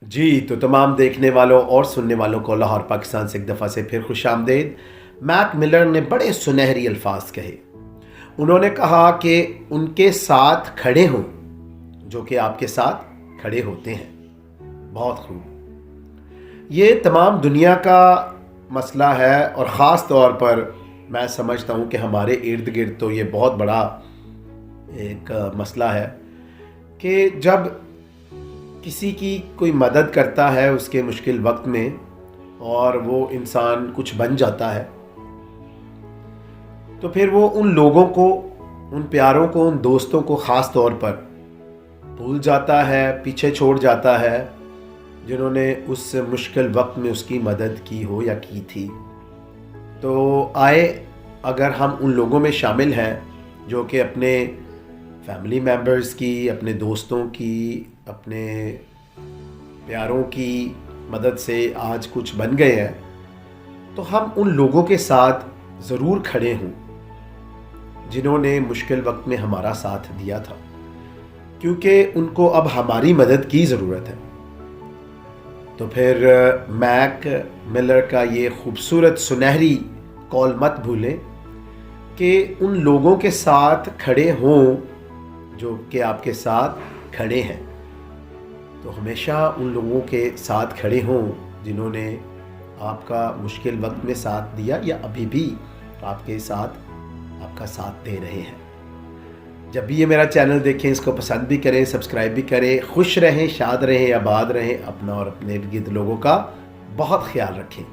جی تو تمام دیکھنے والوں اور سننے والوں کو لاہور پاکستان سے ایک دفعہ سے پھر خوش آمدید۔ میک ملر نے بڑے سنہری الفاظ کہے۔ انہوں نے کہا کہ ان کے ساتھ کھڑے ہوں جو کہ آپ کے ساتھ کھڑے ہوتے ہیں۔ بہت خوب، یہ تمام دنیا کا مسئلہ ہے، اور خاص طور پر میں سمجھتا ہوں کہ ہمارے ارد گرد تو یہ بہت بڑا ایک مسئلہ ہے کہ جب کسی کی کوئی مدد کرتا ہے اس کے مشکل وقت میں اور وہ انسان کچھ بن جاتا ہے، تو پھر وہ ان لوگوں کو، ان پیاروں کو، ان دوستوں کو خاص طور پر بھول جاتا ہے، پیچھے چھوڑ جاتا ہے، جنہوں نے اس مشکل وقت میں اس کی مدد کی ہو یا کی تھی۔ تو آئے اگر ہم ان لوگوں میں شامل ہیں جو کہ اپنے فیملی ممبرز کی، اپنے دوستوں کی، اپنے پیاروں کی مدد سے آج کچھ بن گئے ہیں، تو ہم ان لوگوں کے ساتھ ضرور کھڑے ہوں جنہوں نے مشکل وقت میں ہمارا ساتھ دیا تھا، کیونکہ ان کو اب ہماری مدد کی ضرورت ہے۔ تو پھر میک ملر کا یہ خوبصورت سنہری قول مت بھولیں کہ ان لوگوں کے ساتھ کھڑے ہوں جو کہ آپ کے ساتھ کھڑے ہیں۔ تو ہمیشہ ان لوگوں کے ساتھ کھڑے ہوں جنہوں نے آپ کا مشکل وقت میں ساتھ دیا یا ابھی بھی آپ کے ساتھ، آپ کا ساتھ دے رہے ہیں۔ جب بھی یہ میرا چینل دیکھیں، اس کو پسند بھی کریں، سبسکرائب بھی کریں۔ خوش رہیں، شاد رہیں، آباد رہیں، اپنا اور اپنے ارد گرد لوگوں کا بہت خیال رکھیں۔